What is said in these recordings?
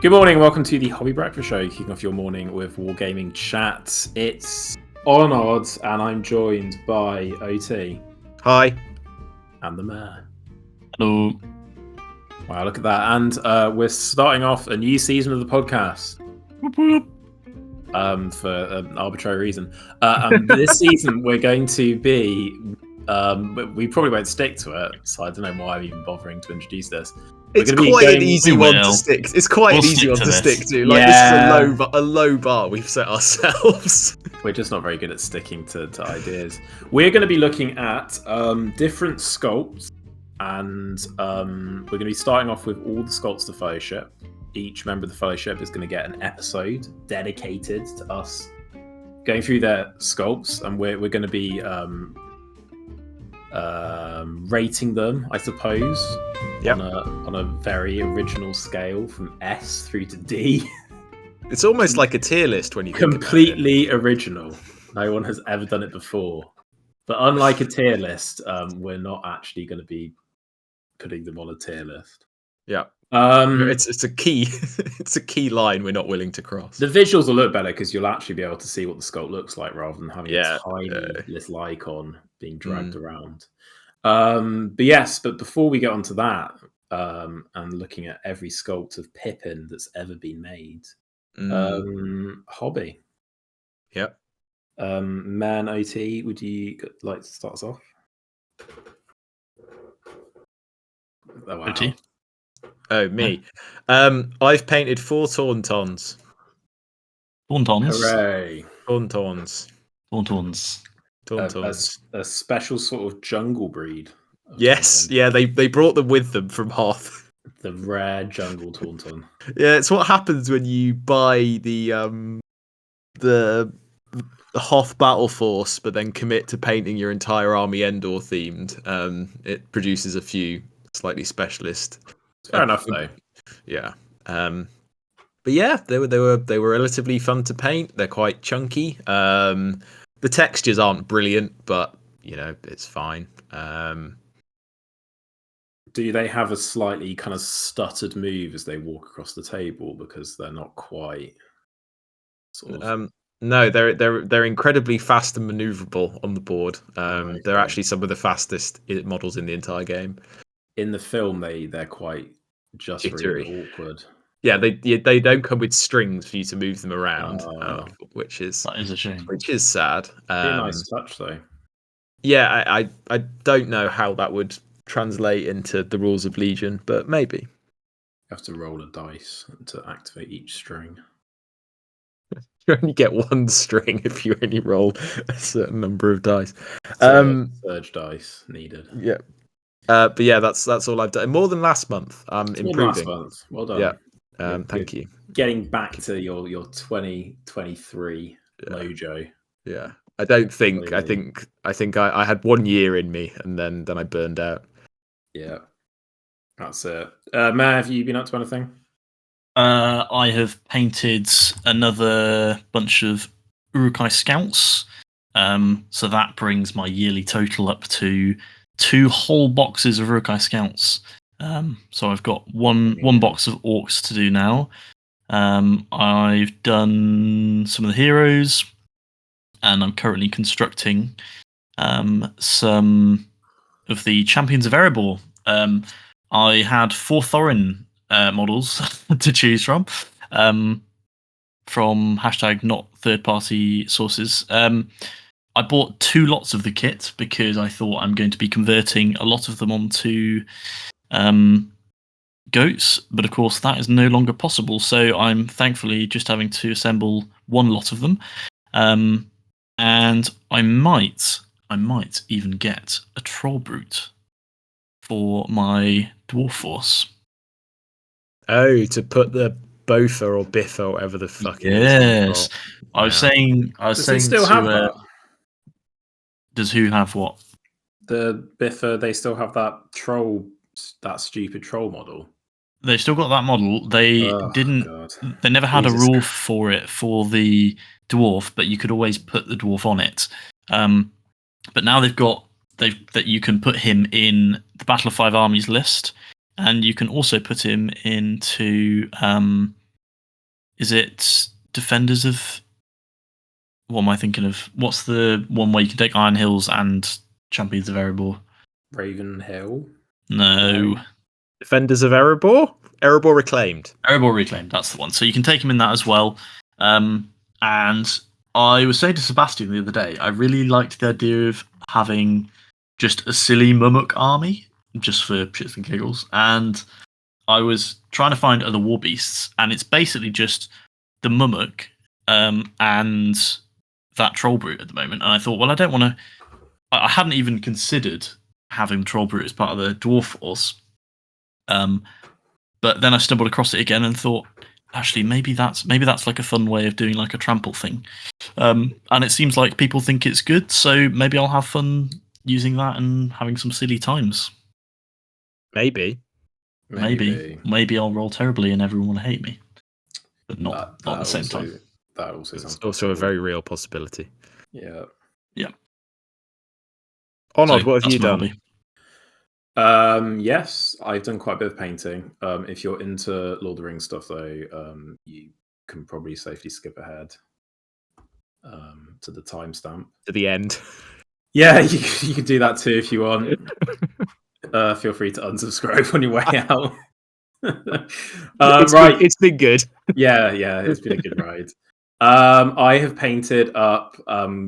Good morning, welcome to the Hobby Breakfast Show, kicking off your morning with Wargaming Chat. It's on odds, and I'm joined by OT. Hi. And the Mayor. Hello. Wow, look at that. And we're starting off a new season of the podcast. Whoop, whoop. For an arbitrary reason. This season, we're going to be... we probably won't stick to it, so I don't know why I'm even bothering to introduce this. It's quite an easy one to stick. It's quite an easy one to stick to. Like, this is a low bar we've set ourselves. We're just not very good at sticking to ideas. We're going to be looking at different sculpts, and we're going to be starting off with all the sculpts of the Fellowship. Each member of the Fellowship is going to get an episode dedicated to us going through their sculpts, and we're going to be rating them, I suppose, on a very original scale from S through to D. It's almost like a tier list when you think completely about it. Original. No one has ever done it before. But unlike a tier list, we're not actually going to be putting them on a tier list. Yeah. It's a key it's a key line we're not willing to cross. The visuals will look better because you'll actually be able to see what the sculpt looks like rather than having a tiny little icon being dragged around. But before we get onto that, and looking at every sculpt of Pippin that's ever been made, hobby. Yep. Man OT, would you like to start us off? Oh, wow. OT. Oh, me. I've painted 4 Tauntauns. Tauntauns? Hooray. Tauntauns. A special sort of jungle breed. Yes, yeah, they brought them with them from Hoth. The rare jungle Tauntaun. Yeah, it's what happens when you buy the Hoth battle force, but then commit to painting your entire army Endor themed. It produces a few slightly specialist. Fair enough, though. Yeah. But yeah, they were relatively fun to paint. They're quite chunky. The textures aren't brilliant, but it's fine. Do they have a slightly kind of stuttered move as they walk across the table because they're not quite sort of... No, they're incredibly fast and maneuverable on the board. They're actually some of the fastest models in the entire game. In the film, they're quite just really awkward. Yeah, they don't come with strings for you to move them around, which is a shame. Which is sad. A nice touch, though. Yeah, I don't know how that would translate into the rules of Legion, but maybe. You have to roll a dice to activate each string. You only get 1 string if you only roll a certain number of dice. Surge dice needed. Yeah. But yeah, that's all I've done. More than last month. I'm improving. Last month. Well done. Yeah. Thank you. Getting back to your 2023 mojo. Yeah. I think I had 1 year in me and then I burned out. Yeah. That's it. Matt, have you been up to anything? I have painted another bunch of Uruk-hai scouts. So that brings my yearly total up to 2 whole boxes of Uruk-hai scouts. So I've got one box of orcs to do now. I've done some of the heroes, and I'm currently constructing some of the champions of Erebor. I had 4 Thorin models to choose from hashtag not third-party sources. I bought 2 lots of the kit because I thought I'm going to be converting a lot of them onto goats, but of course that is no longer possible, so I'm thankfully just having to assemble 1 lot of them. And I might even get a troll brute for my dwarf force. Oh, to put the Bofa or Biffa or whatever the fuck it is. Yes. I was saying Does he still have that? Does who have what? The Biffa, they still have that stupid troll model. They still got that model. They They never had a rule for it for the dwarf, but you could always put the dwarf on it. But now that you can put him in the Battle of 5 Armies list, and you can also put him into is it Defenders of? What am I thinking of? What's the one where you can take Iron Hills and Champions of Erebor? Raven Hill. No. Defenders of Erebor? Erebor Reclaimed. Erebor Reclaimed, that's the one. So you can take him in that as well. And I was saying to Sebastian the other day, I really liked the idea of having just a silly Mumuk army, just for shits and giggles. And I was trying to find other war beasts, and it's basically just the Mumuk and that Troll Brute at the moment. And I thought, well, I don't want to. I hadn't even considered having Troll Brute as part of the Dwarf Force. But then I stumbled across it again and thought, actually, maybe that's like a fun way of doing like a trample thing. And it seems like people think it's good, so maybe I'll have fun using that and having some silly times. Maybe I'll roll terribly and everyone will hate me, but not at the same time. That also sounds it's also a very real possibility. Yeah. Onod, what have you done? Yes, I've done quite a bit of painting. If you're into Lord of the Rings stuff, though, you can probably safely skip ahead to the timestamp. To the end. Yeah, you can do that too if you want. Feel free to unsubscribe on your way out. It's been good. Yeah, it's been a good ride. I have painted up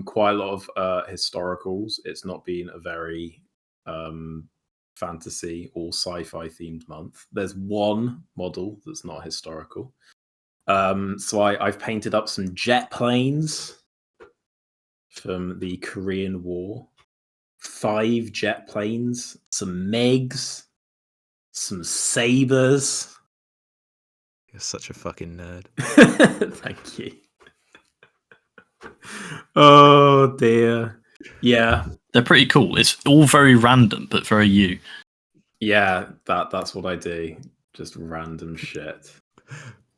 quite a lot of historicals. It's not been a very fantasy or sci-fi themed month. There's one model that's not historical. So I've painted up some jet planes from the Korean War. 5 jet planes, some Megs, some sabers. You're such a fucking nerd. Thank you. Oh dear. Yeah. They're pretty cool. It's all very random, but very you. Yeah, that's what I do. Just random shit.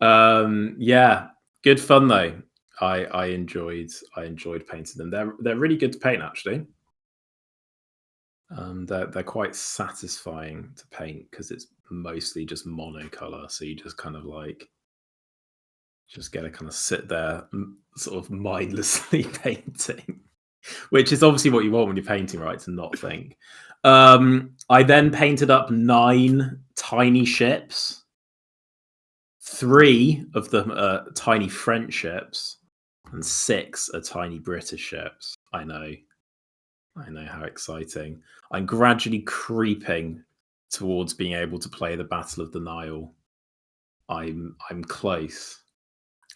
Yeah. Good fun though. I enjoyed painting them. They're really good to paint actually. They're quite satisfying to paint because it's mostly just monocolor, so you just kind of like just get to kind of sit there sort of mindlessly painting, which is obviously what you want when you're painting, right? To not think. I then painted up 9 tiny ships. 3 of them are tiny French ships and 6 are tiny British ships. I know how exciting. I'm gradually creeping towards being able to play the Battle of the Nile. I'm close.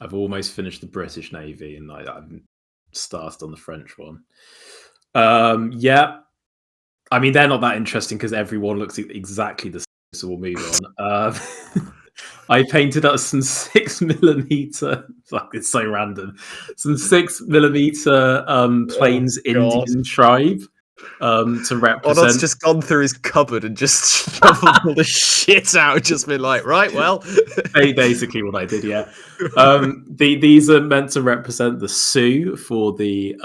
I've almost finished the British Navy and I've started on the French one. Yeah. I mean, they're not that interesting because everyone looks exactly the same, so we'll move on. I painted up some 6mm. Fuck, it's so random. Some 6mm plains Indian tribe to represent. Onod's just gone through his cupboard and just shoveled all the shit out. Just been like, right, well, basically what I did. Yeah. These are meant to represent the Sioux for the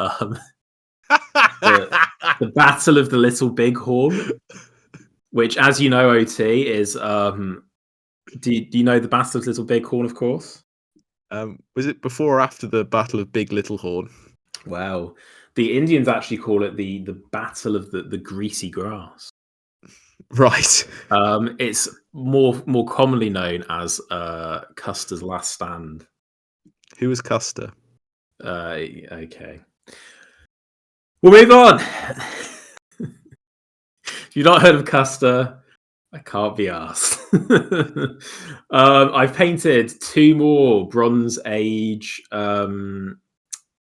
Battle of the Little Bighorn, which, as you know, OT is. Do you know the Battle of Little Bighorn, of course? Was it before or after the Battle of Big Little Horn? Well, the Indians actually call it the Battle of the Greasy Grass. Right. It's more commonly known as Custer's Last Stand. Who was Custer? Okay. We'll move on. If you've not heard of Custer, I can't be asked. I've painted 2 more Bronze Age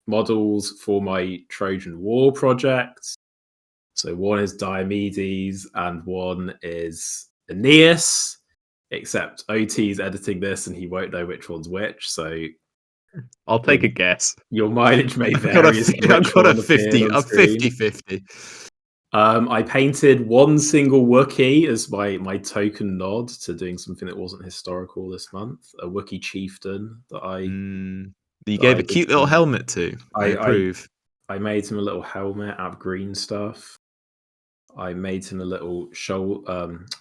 models for my Trojan War project. So one is Diomedes and one is Aeneas, except OT's editing this and he won't know which one's which. So I'll take a guess. Your mileage may vary. I've got a 50-50. I painted 1 single Wookiee as my token nod to doing something that wasn't historical this month. A Wookiee chieftain that you gave a cute little helmet to. I approve. I made him a little helmet out of green stuff. I made him a little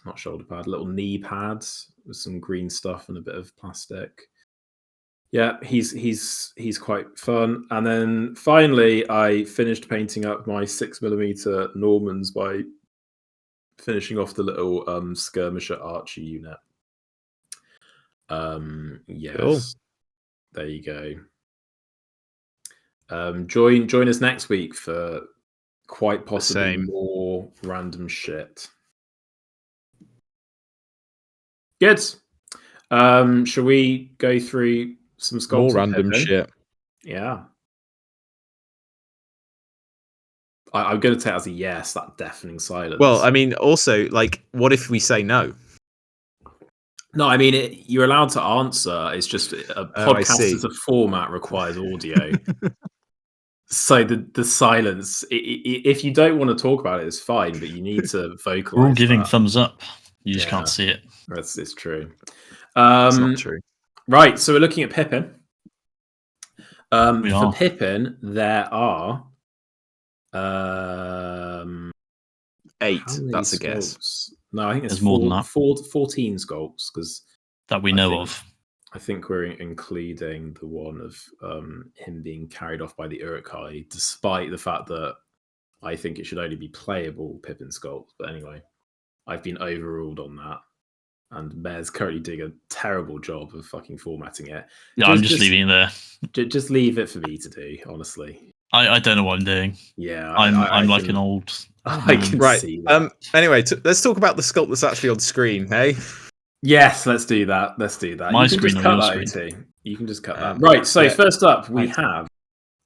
not shoulder pad, little knee pads with some green stuff and a bit of plastic. Yeah, he's quite fun. And then finally, I finished painting up my 6mm Normans by finishing off the little skirmisher Archer unit. Yes, Cool. there you go. Join us next week for quite possibly more random shit. Good. Shall we go through some sculpts? More random shit. Yeah. I'm going to take it as a yes, that deafening silence. Well, I mean, also, like, what if we say no? No, I mean, you're allowed to answer. It's just a podcast as a format requires audio. So the silence, if you don't want to talk about it, it's fine, but you need to vocalize. We're all giving thumbs up. You just can't see it. It's true. It's not true. Right, so we're looking at Pippin. We for are. Pippin, there are 8. That's a guess. Sculpts? No, I think it's There's more than that. 14 sculpts, because that we know of. I think we're including the one of him being carried off by the Uruk-hai, despite the fact that I think it should only be playable Pippin sculpts. But anyway, I've been overruled on that. And Mayor's currently doing a terrible job of fucking formatting it. Yeah, I'm just leaving it there. Just leave it for me to do, honestly. I don't know what I'm doing. Yeah, I'm like an old. I can see that. Anyway, let's talk about the sculpt that's actually on screen, hey? Yes, let's do that. My screen or your screen? You can just cut that. Right, so first up, we have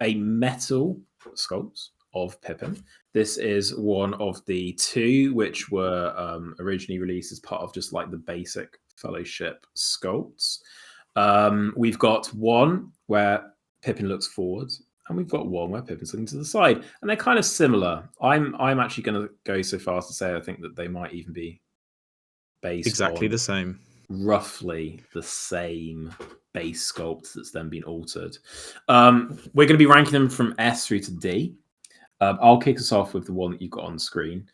a metal sculpt of Pippin. This is one of the 2 which were originally released as part of just like the basic Fellowship sculpts. We've got one where Pippin looks forward, and we've got one where Pippin's looking to the side, and they're kind of similar. I'm actually going to go so far as to say I think that they might even be based exactly on the same, roughly the same base sculpt that's then been altered. We're going to be ranking them from S through to D. I'll kick us off with the one that you've got on screen.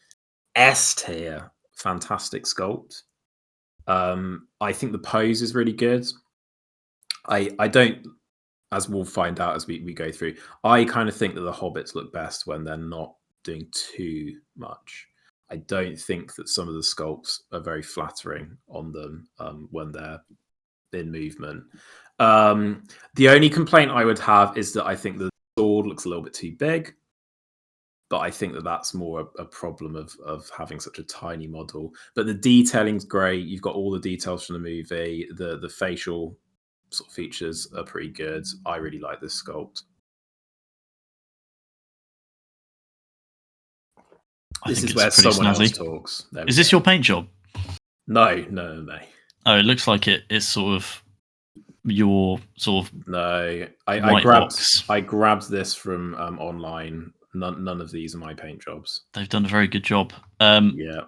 S tier, fantastic sculpt. I think the pose is really good. I don't, as we'll find out as we go through, I kind of think that the hobbits look best when they're not doing too much. I don't think that some of the sculpts are very flattering on them when they're in movement. The only complaint I would have is that I think the sword looks a little bit too big, but I think that that's more a problem of having such a tiny model. But the detailing's great. You've got all the details from the movie. The facial sort of features are pretty good. I really like this sculpt. This is where someone else talks. Is this your paint job? No. Oh, it looks like it's sort of your sort of no. I grabbed this from online. None of these are my paint jobs. They've done a very good job. Yeah,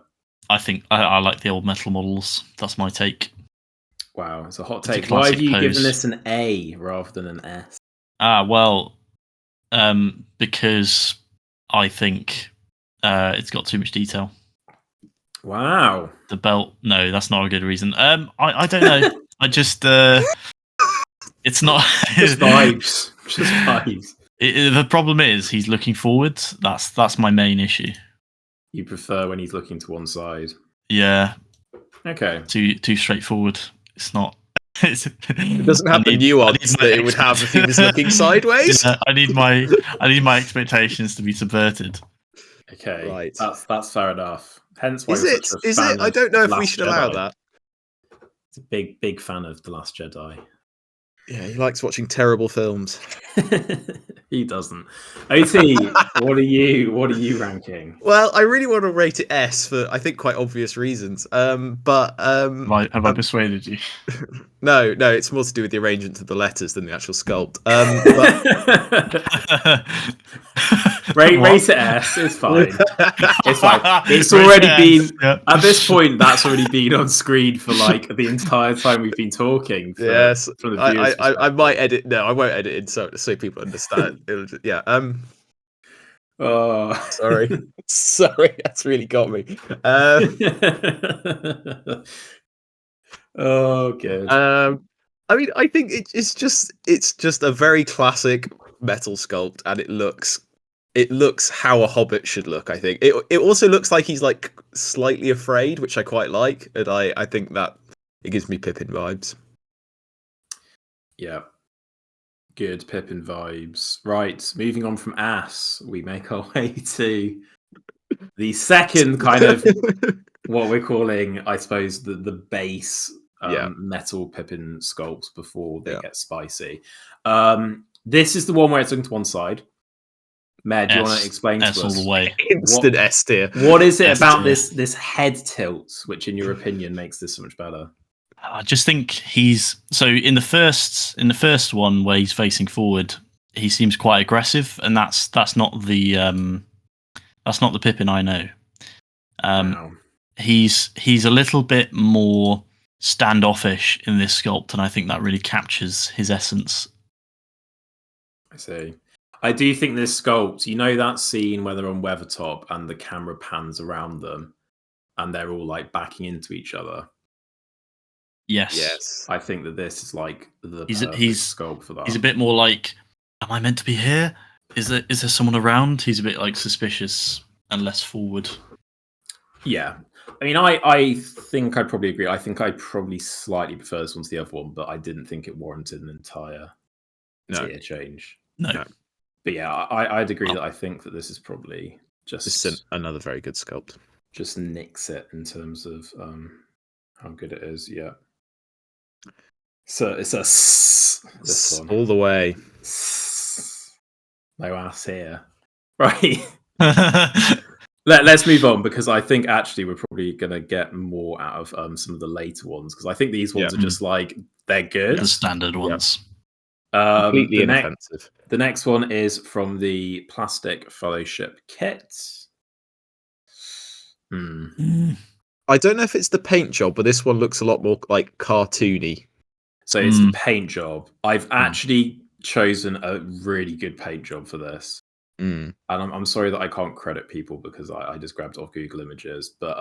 I think I like the old metal models. That's my take. Wow, it's a hot take. Why have you given this an A rather than an S? Well, because I think it's got too much detail. Wow. The belt. No, that's not a good reason. I don't know. I just it's not just vibes. Just vibes. The problem is he's looking forward. That's my main issue. You prefer when he's looking to one side? Yeah. Okay. Too straightforward. It's not. It doesn't have the nuance that it would have if he was looking sideways. Yeah, I need my expectations to be subverted. Okay, right. That's fair enough. Hence why is it? I don't know if we should allow that. It's a big fan of The Last Jedi. Yeah, he likes watching terrible films. He doesn't. OT, what are you ranking? Well, I really want to rate it S for I think quite obvious reasons. But have I persuaded you? No, it's more to do with the arrangement of the letters than the actual sculpt. Rate it S. It's fine. It's fine. It's already been at this point. That's already been on screen for like the entire time we've been talking. Yes, I might edit. No, I won't edit it so people understand. Yeah. Oh, sorry, that's really got me. Oh, good. I mean, I think it's just a very classic metal sculpt, and it looks how a hobbit should look. I think it also looks like he's like slightly afraid, which I quite like, and I think that it gives me Pippin vibes. Yeah. Good Pippin vibes. Right, moving on from ass, we make our way to the second kind of what we're calling, I suppose, the base Yeah. metal Pippin sculpts before they Yeah. get spicy. This is the one where it's looking to one side. Matt, do you want to explain to S all us the way. Instant S tier. what is it S about tier. this head tilt, which in your opinion makes this so much better? I just think he's in the first one where he's facing forward, he seems quite aggressive, and that's not the Pippin I know. Wow. He's a little bit more standoffish in this sculpt, and I think that really captures his essence. I see. I do think this sculpt, you know that scene where they're on Weathertop and the camera pans around them and they're all like backing into each other? Yes. I think that this is like the He's perfect sculpt for that. He's a bit more like, am I meant to be here? Is there someone around? He's a bit like suspicious and less forward. Yeah. I mean, I think I'd probably agree. I think I probably slightly prefer this one to the other one, but I didn't think it warranted an entire tier change. No. But yeah, I'd agree that I think that this is probably just another very good sculpt. Just nicks it in terms of how good it is. Yeah. So it's this one all the way. No ass here, right? Let's move on, because I think actually we're probably going to get more out of some of the later ones, because I think these ones are just like, they're good. The standard ones. Completely inoffensive. The next one is from the Plastic Fellowship kit. I don't know if it's the paint job, but this one looks a lot more like cartoony. So it's the paint job. I've actually chosen a really good paint job for this. And I'm sorry that I can't credit people because I just grabbed off Google Images, but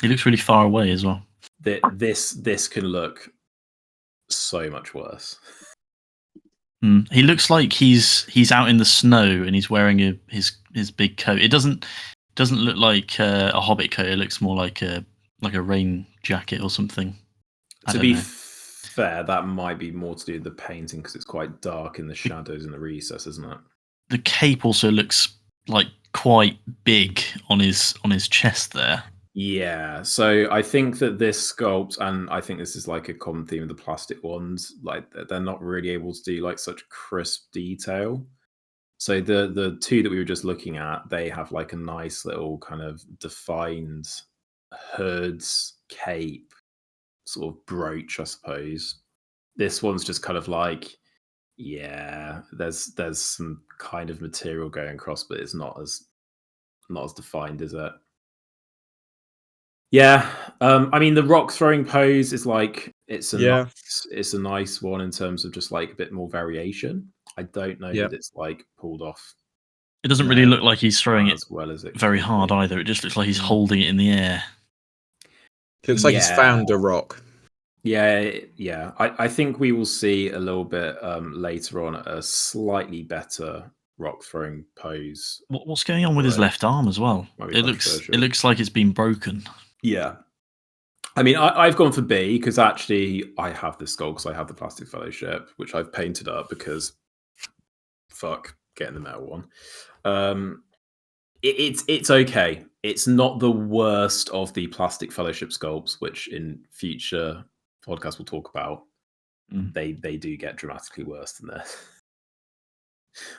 he looks really far away as well. This can look so much worse. He looks like he's out in the snow and he's wearing his big coat. It doesn't look like a hobbit coat. It looks more like a rain jacket or something. To be fair, that might be more to do with the painting, because it's quite dark in the shadows in the recess, isn't it? The cape also looks like quite big on his chest there. Yeah, so I think that this sculpt, and I think this is like a common theme of the plastic ones, like they're not really able to do like such crisp detail. So the two that we were just looking at, they have like a nice little kind of defined hood's cape, sort of brooch, I suppose. This one's just kind of like, yeah, there's some kind of material going across, but it's not as defined, is it? Yeah, I mean the rock throwing pose is like it's a nice one in terms of just like a bit more variation. I don't know that it's like pulled off. It doesn't really look like he's throwing as well as it very hard either. It just looks like he's holding it in the air. It looks like he's found a rock. Yeah. I think we will see a little bit later on a slightly better rock throwing pose. What's going on with his left arm as well? It looks like it's been broken. Yeah. I mean, I've gone for B because actually I have this skull because I have the Plastic Fellowship, which I've painted up because fuck getting the metal one. It's okay. It's not the worst of the Plastic Fellowship sculpts, which in future podcasts we'll talk about. They do get dramatically worse than this.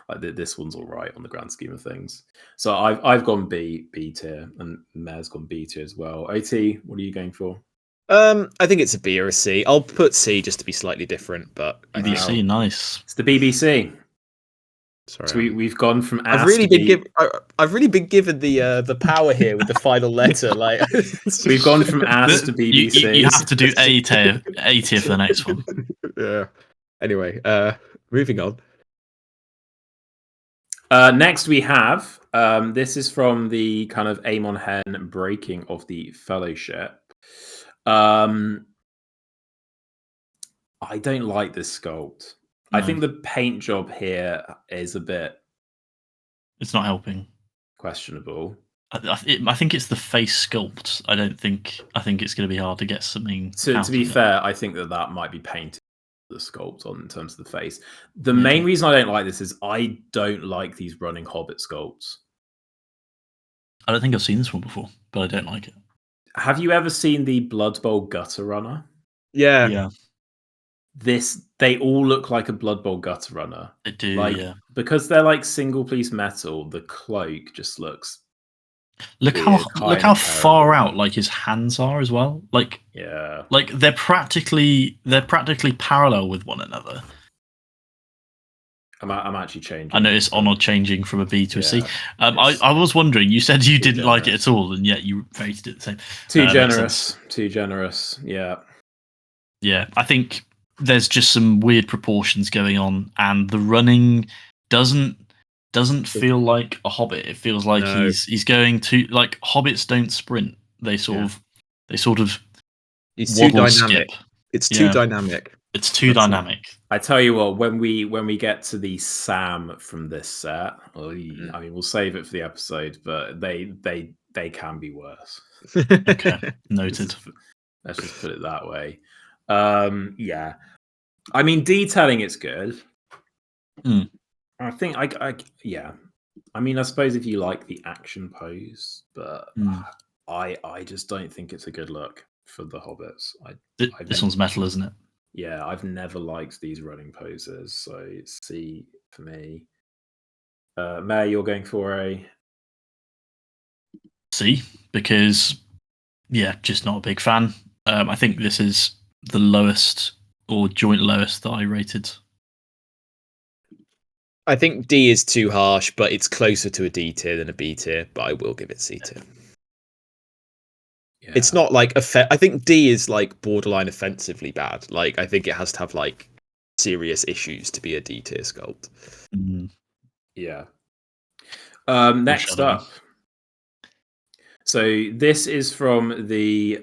Like this one's all right on the grand scheme of things. So I've gone B tier, and Mayor's gone B tier as well. OT, what are you going for? I think it's a B or a C. I'll put C just to be slightly different, but BBC, nice. It's the BBC. Sorry, so we've gone from. I've really been given the power here with the final letter. Like we've gone from AS to BBC. You have to do A tier for the next one. Yeah. Anyway, moving on. Next we have this is from the kind of Amon Hen breaking of the Fellowship. I don't like this sculpt. No. I think the paint job here is a bit It's not helping. questionable. I think it's the face sculpt. I think it's going to be hard to get something. To out be of it. fair, I think that might be painted the sculpt on in terms of the face. The Maybe. main reason I don't like this is I don't like these running Hobbit sculpts. I don't think I've seen this one before, but I don't like it. Have you ever seen the Blood Bowl Gutter Runner? Yeah. They all look like a Blood Bowl Gutter Runner. They do, like, yeah. Because they're like single piece metal, the cloak just looks Look weird, how far out like his hands are as well. Like yeah, like they're practically parallel with one another. I'm actually changing. I noticed Onod changing from a B to a C. Yeah, I was wondering, you said you didn't like it generous. at all, and yet you rated it the same. Too generous. Yeah. Yeah, I think there's just some weird proportions going on, and the running doesn't feel like a Hobbit. It feels like No. he's going to, like, Hobbits don't sprint. They sort of It's too waddle dynamic. skip. It's too dynamic. It's too dynamic. I tell you what, when we get to the Sam from this set, I mean, we'll save it for the episode, but they can be worse. Okay, noted. Let's just put it that way. Yeah, I mean, detailing it's good. I think yeah. I mean, I suppose if you like the action pose, but I just don't think it's a good look for the Hobbits. This one's metal, isn't it? Yeah, I've never liked these running poses, so it's C for me. May, you're going for a C, because just not a big fan. I think this is the lowest or joint lowest that I rated. I think D is too harsh, but it's closer to a D tier than a B tier, but I will give it C tier. Yeah. It's not like I think D is like borderline offensively bad. Like, I think it has to have like serious issues to be a D tier sculpt. Yeah. Next up. So this is from the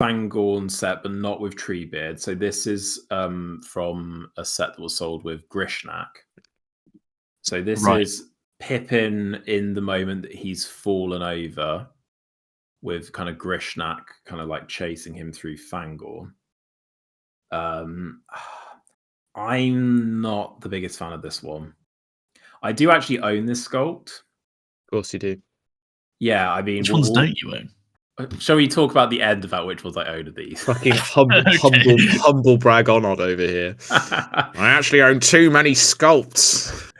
Fangorn set, but not with Treebeard. So this is from a set that was sold with Grishnak. So this is Pippin in the moment that he's fallen over, with kind of Grishnak kind of like chasing him through Fangorn. I'm not the biggest fan of this one. I do actually own this sculpt. Of course you do. Yeah, I mean, which ones don't you own? Shall we talk about the end about which ones I own of these? Fucking humble brag Onod over here. I actually own too many sculpts.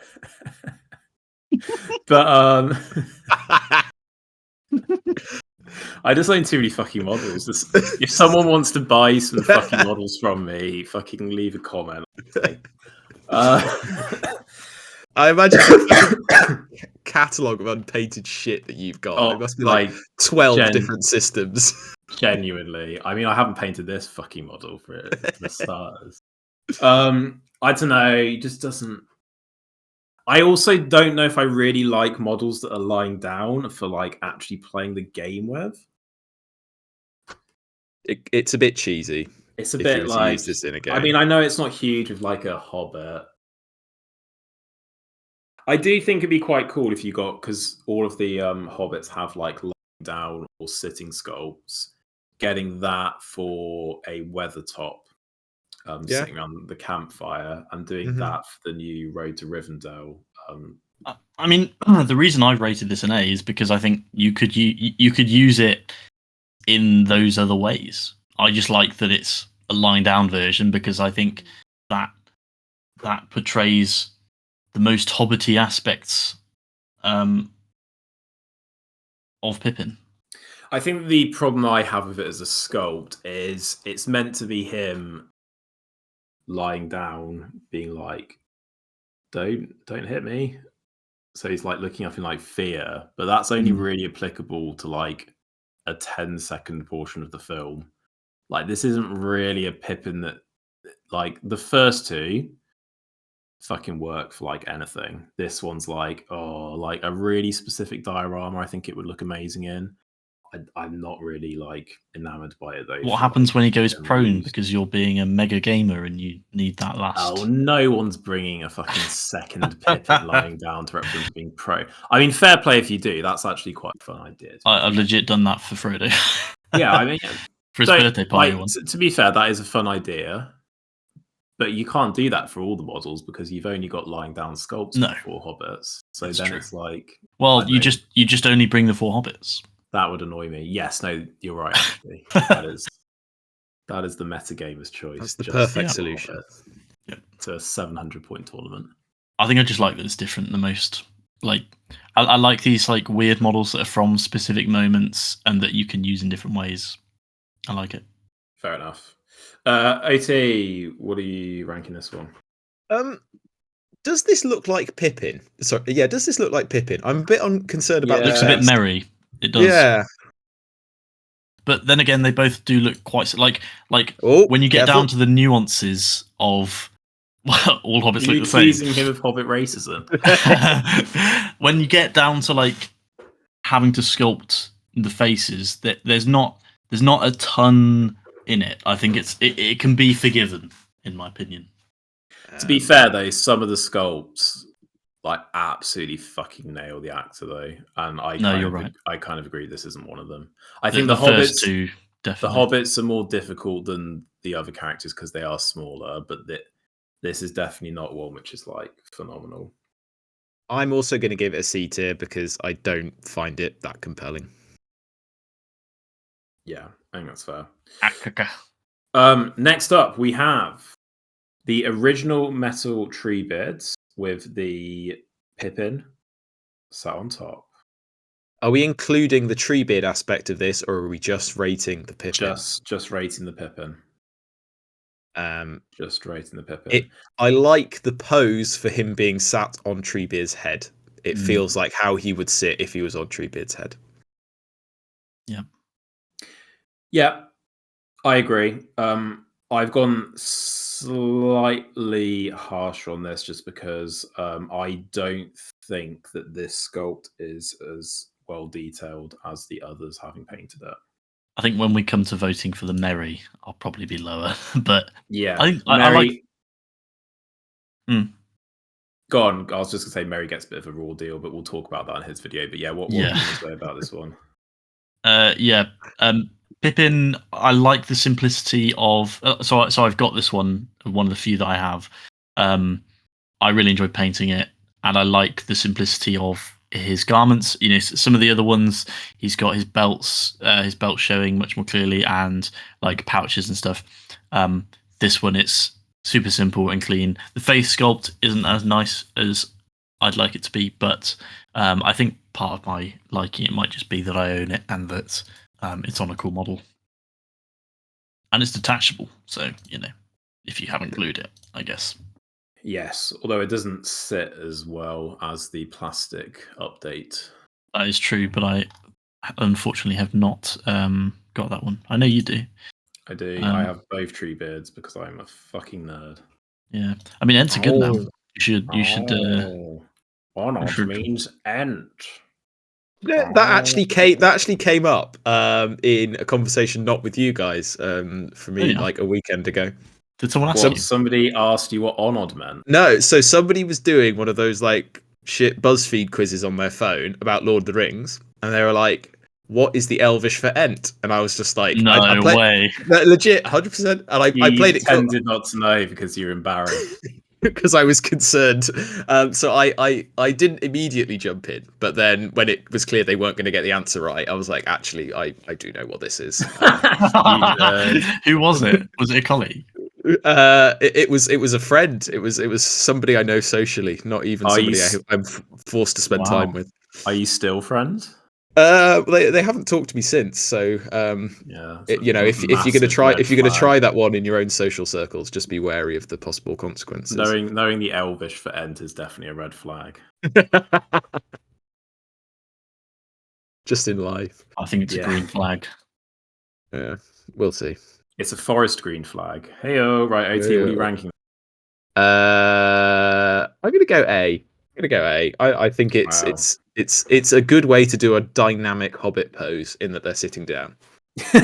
But I just own too many fucking models. If someone wants to buy some fucking models from me, fucking leave a comment. I imagine the catalogue of unpainted shit that you've got. It must be like 12 different systems. Genuinely. I mean, I haven't painted this fucking model for starters. I don't know. It just doesn't. I also don't know if I really like models that are lying down for like actually playing the game with. It's a bit cheesy. It's a bit like, use this in a game. I mean, I know it's not huge with like a Hobbit. I do think it'd be quite cool if you got, because all of the Hobbits have like lying down or sitting sculpts, getting that for a Weathertop, sitting around the campfire, and doing that for the new Road to Rivendell. I mean, the reason I rated this an A is because I think you could use it in those other ways. I just like that it's a lying down version, because I think that portrays the most Hobbity aspects of Pippin. I think the problem I have with it as a sculpt is it's meant to be him lying down, being like, don't hit me. So he's like looking up in like fear, but that's only really applicable to like a 10-second portion of the film. Like, this isn't really a Pippin that, like, the first two fucking work for like anything. This one's like, like a really specific diorama I think it would look amazing in. I'm not really like enamored by it though. What for, happens like, when he goes general prone use. because you're being a mega gamer and you need that last? Oh, no one's bringing a fucking second Pippin lying down to represent being pro. I mean, fair play if you do. That's actually quite a fun idea. I've legit done that for Frodo. Yeah, I mean, for his birthday party one. To be fair, that is a fun idea. But you can't do that for all the models because you've only got lying down sculpts No. for 4 hobbits. So That's then true. it's like, well, you just only bring the 4 hobbits. that would annoy me. Yes, no, you're right. Actually, that is the metagamer's choice. That's the just perfect for solution. hobbits Yep. to a 700-point tournament. I think I just like that it's different the most. Like, I like these like weird models that are from specific moments and that you can use in different ways. I like it. Fair enough. OT, what are you ranking this one? Does this look like Pippin? Sorry, yeah. Does this look like Pippin? I'm a bit concerned about. It looks a bit merry. It does. Yeah. But then again, they both do look quite like Oh, when you get careful. down to the nuances of all hobbits look the same. Accusing him of hobbit racism. When you get down to like having to sculpt the faces, there's not a ton in it. I think it can be forgiven, in my opinion. To be fair though, some of the sculpts like absolutely fucking nail the actor though, and I kind of agree this isn't one of them. I think the hobbits, first two, definitely. The hobbits are more difficult than the other characters because they are smaller, but this is definitely not one which is like phenomenal. I'm also going to give it a C tier because I don't find it that compelling. Yeah, I think that's fair. Next up, we have the original metal tree beards with the Pippin sat on top. Are we including the tree beard aspect of this, or are we just rating the Pippin? Just rating the Pippin. Just rating the Pippin. I like the pose for him being sat on Treebeard's head. It feels like how he would sit if he was on Treebeard's head. Yeah. Yeah, I agree. I've gone slightly harsh on this just because I don't think that this sculpt is as well detailed as the others having painted it. I think when we come to voting for the Merry, I'll probably be lower. But yeah, I like. Go on. I was just gonna say Merry gets a bit of a raw deal, but we'll talk about that in his video. But yeah, what do you want to say about this one? Pippin, I like the simplicity of. So I've got this one of the few that I have. I really enjoyed painting it, and I like the simplicity of his garments. You know, some of the other ones, he's got his belts, his belt showing much more clearly, and like pouches and stuff. This one, it's super simple and clean. The face sculpt isn't as nice as I'd like it to be, but I think part of my liking it might just be that I own it and that it's on a cool model. And it's detachable, so, you know, if you haven't glued it, I guess. Yes, although it doesn't sit as well as the plastic update. That is true, but I unfortunately have not got that one. I know you do. I do. I have both tree beards because I'm a fucking nerd. Yeah, I mean, Ent's are good now. You should. Onod means Ent. That actually came up in a conversation not with you guys for me like a weekend ago. Did someone ask you? Somebody asked you what Onod meant? No, so somebody was doing one of those like shit BuzzFeed quizzes on their phone about Lord of the Rings, and they were like, "What is the Elvish for Ent?" And I was just like, "No way, legit, 100%." And I played it. Pretended not to know because you're embarrassed. Because I was concerned, so I didn't immediately jump in. But then when it was clear they weren't going to get the answer right, I was like, actually, I do know what this is. Who was it? Was it a colleague? It was a friend. It was somebody I know socially, not even somebody I'm forced to spend time with. Are you still friends? They haven't talked to me since. So you know, if you're gonna try that one in your own social circles, just be wary of the possible consequences. Knowing the Elvish for Ent is definitely a red flag. Just in life, I think it's a green flag. Yeah, we'll see. It's a forest green flag. Heyo, right, OT, what are you ranking? I'm gonna go A. I think it's It's a good way to do a dynamic Hobbit pose in that they're sitting down. So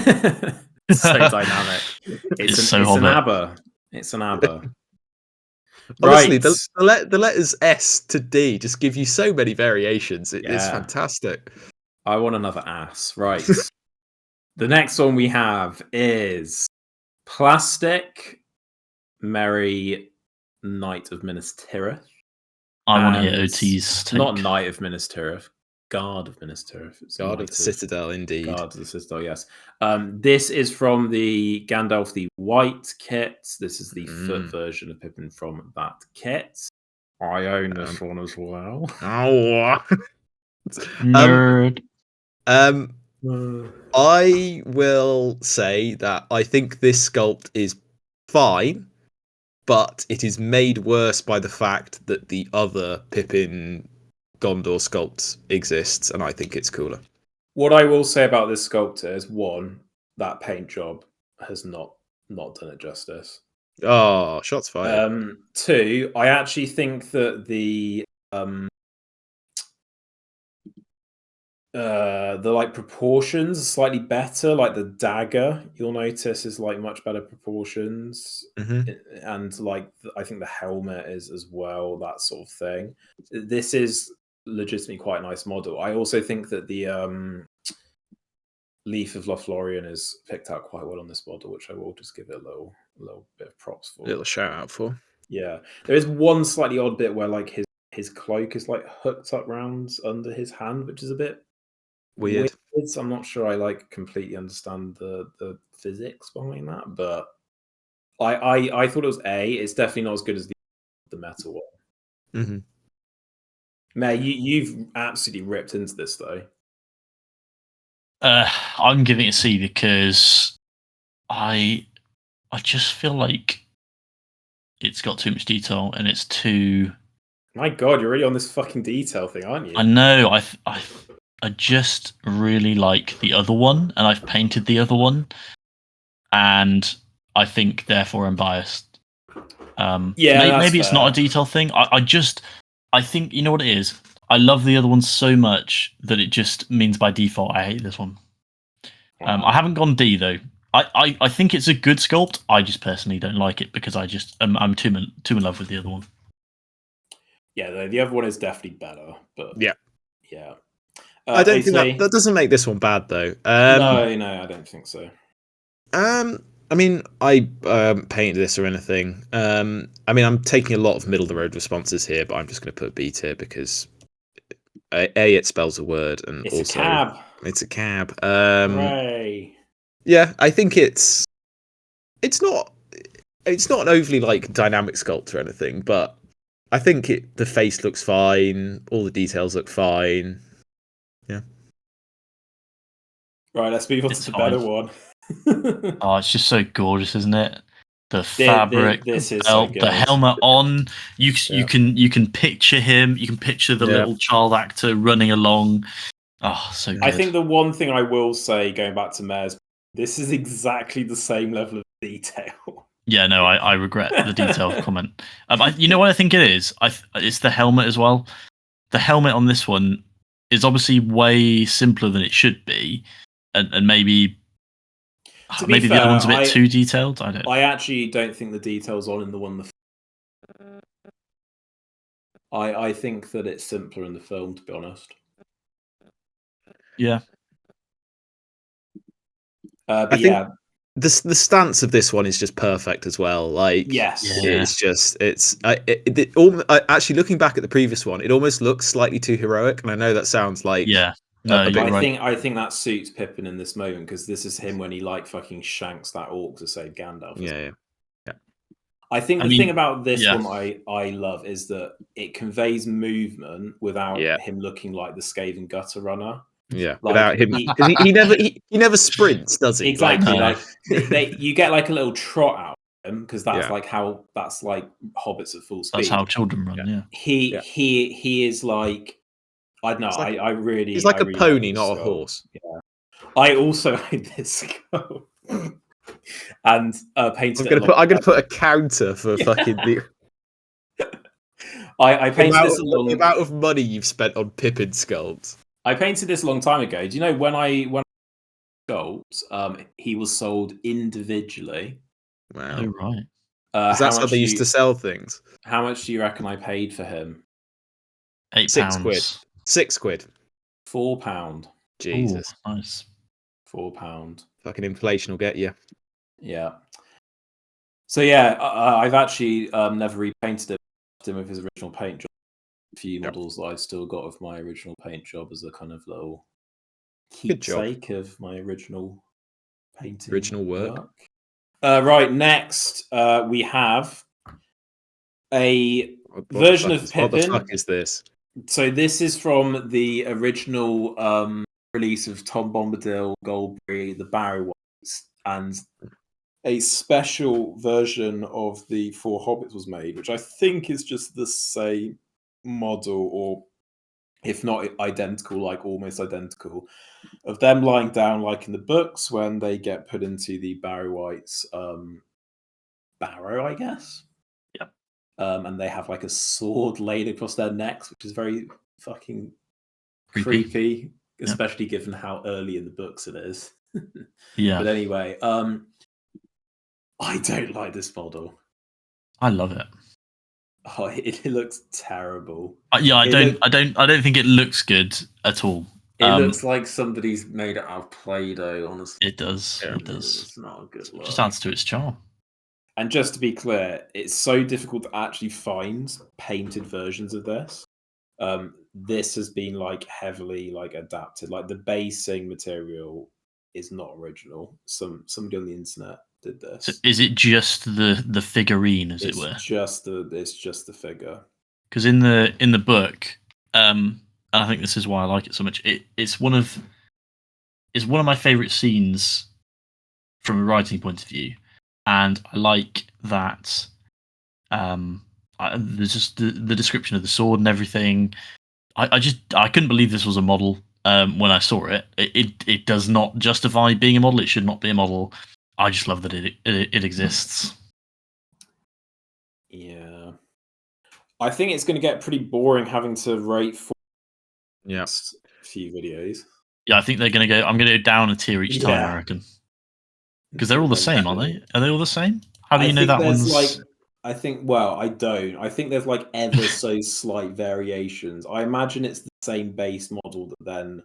dynamic. It's It's so an Hobbit. ABBA. It's an ABBA. Honestly, Right. the letters S to D just give you so many variations. It's Yeah. fantastic. I want another ass. Right. The next one we have is Plastic Merry Knight of Minas Tirith. I want to hear And OT's take. Not Knight of Minas Tirith, Guard of Minas Tirith. It's Guard Knight of the Citadel, indeed. Guard of the Citadel, yes. This is from the Gandalf the White kit. This is the foot version of Pippin from that kit. I own this one as well. Oh, Nerd. I will say that I think this sculpt is fine, but it is made worse by the fact that the other Pippin Gondor sculpt exists, and I think it's cooler. What I will say about this sculptor is, one, that paint job has not done it justice. Oh, shots fired. Two, I actually think that the like proportions are slightly better. Like the dagger, you'll notice, is like much better proportions, and like I think the helmet is as well, that sort of thing. This is legitimately quite a nice model. I also think that the Leaf of Lothlorien is picked out quite well on this model, which I will just give it a little bit of props for. Little shout out for. Yeah, there is one slightly odd bit where like his cloak is like hooked up round under his hand, which is a bit weird. I'm not sure I like completely understand the physics behind that, but I thought it was A. It's definitely not as good as the metal one. Mm-hmm. May, you've absolutely ripped into this though. I'm giving it a C because I just feel like it's got too much detail and it's too. My God, you're really on this fucking detail thing, aren't you? I know. I just really like the other one, and I've painted the other one, and I think therefore I'm biased. Maybe it's not a detail thing. I think, you know what it is. I love the other one so much that it just means by default I hate this one. I haven't gone D though. I think it's a good sculpt. I just personally don't like it because I'm too in love with the other one. Yeah, the other one is definitely better, but yeah. I don't think that doesn't make this one bad though. No, I don't think so. I mean, I painted this or anything. I mean, I'm taking a lot of middle of the road responses here, but I'm just going to put B tier because A, it spells a word, and it's also a cab. It's a cab. Hooray. Yeah, I think it's not an overly like dynamic sculpt or anything, but I think the face looks fine, all the details look fine. Yeah. Right, let's move on to the better one. Oh, it's just so gorgeous, isn't it? The fabric, this is belt, so good. the helmet on. You can picture him. You can picture the little child actor running along. Oh, so good. I think the one thing I will say, going back to Mayor's, this is exactly the same level of detail. Yeah, no, I regret the detail comment. You know what I think it is? It's the helmet as well. The helmet on this one is obviously way simpler than it should be, and maybe fair, the other one's a bit too detailed. I actually don't think the detail's on in the one. I think that it's simpler in the film, to be honest. Yeah. But I think the stance of this one is just perfect as well. Like, it's just actually looking back at the previous one, it almost looks slightly too heroic, and I know that sounds like I think that suits Pippin in this moment because this is him when he like fucking shanks that orc to save Gandalf. Yeah. I think the thing about this one I love is that it conveys movement without him looking like the Skaven gutter runner. Yeah, like, without him, because he never sprints, does he? Exactly. You get like a little trot out of him because that's like hobbits at full speed. That's how children run. Yeah. He is like, I don't know. He's like a pony, not a horse. Yeah. I also hate this skull. And painted. I'm gonna put a counter for fucking. I painted this The amount of money you've spent on Pippin sculpts. I painted this a long time ago. Do you know when I sculpt, he was sold individually. Wow. Oh right. Because that's how they used to sell things. How much do you reckon I paid for him? £8. £6. £6. £4. Jesus. Ooh, nice. £4. Fucking inflation will get you. Yeah. So yeah, I've actually never repainted him with his original paint job. A few models that I've still got of my original paint job as a kind of little keepsake of my original painting Original work. Right, next we have a version of Pippin. What the fuck is this? So this is from the original release of Tom Bombadil, Goldberry, the Barry Whites, and a special version of the Four Hobbits was made, which I think is just the same model, or if not identical, like almost identical, of them lying down like in the books when they get put into the Barry White's barrow, I guess. Yep. And they have like a sword laid across their necks, which is very fucking creepy, especially given how early in the books it is. Yeah. But anyway, I don't like this model. I love it. Oh, it looks terrible. Yeah, I don't think it looks good at all. It looks like somebody's made it out of Play-Doh, honestly. It does. Yeah. It does. It's not a good look. Just adds to its charm. And just to be clear, it's so difficult to actually find painted versions of this. This has been like heavily like adapted. Like the basing material is not original. Somebody on the internet did this. So is it just the figurine, as it were? It's just the figure. Because in the book, and I think this is why I like it so much. It's one of my favorite scenes from a writing point of view, and I like that. There's just the description of the sword and everything. I couldn't believe this was a model when I saw it. It does not justify being a model. It should not be a model. I just love that it exists. Yeah, I think it's going to get pretty boring having to rate for Yeah. a few videos. Yeah, I think they're going to go. I'm going to go down a tier each time. I reckon, because they're all the same, aren't they? Are they all the same? How do you know that one's like? I think. Well, I don't. I think there's like ever so slight variations. I imagine it's the same base model that then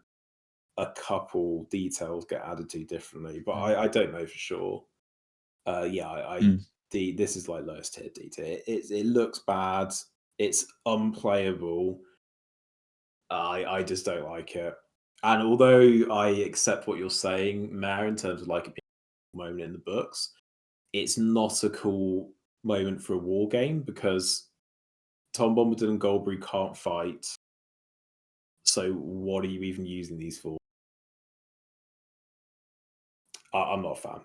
a couple details get added to differently, but I don't know for sure. This is like lowest tier detail. It looks bad. It's unplayable. I just don't like it. And although I accept what you're saying, Mayor, in terms of like a moment in the books, it's not a cool moment for a war game because Tom Bombadil and Goldberry can't fight. So what are you even using these for? I'm not a fan.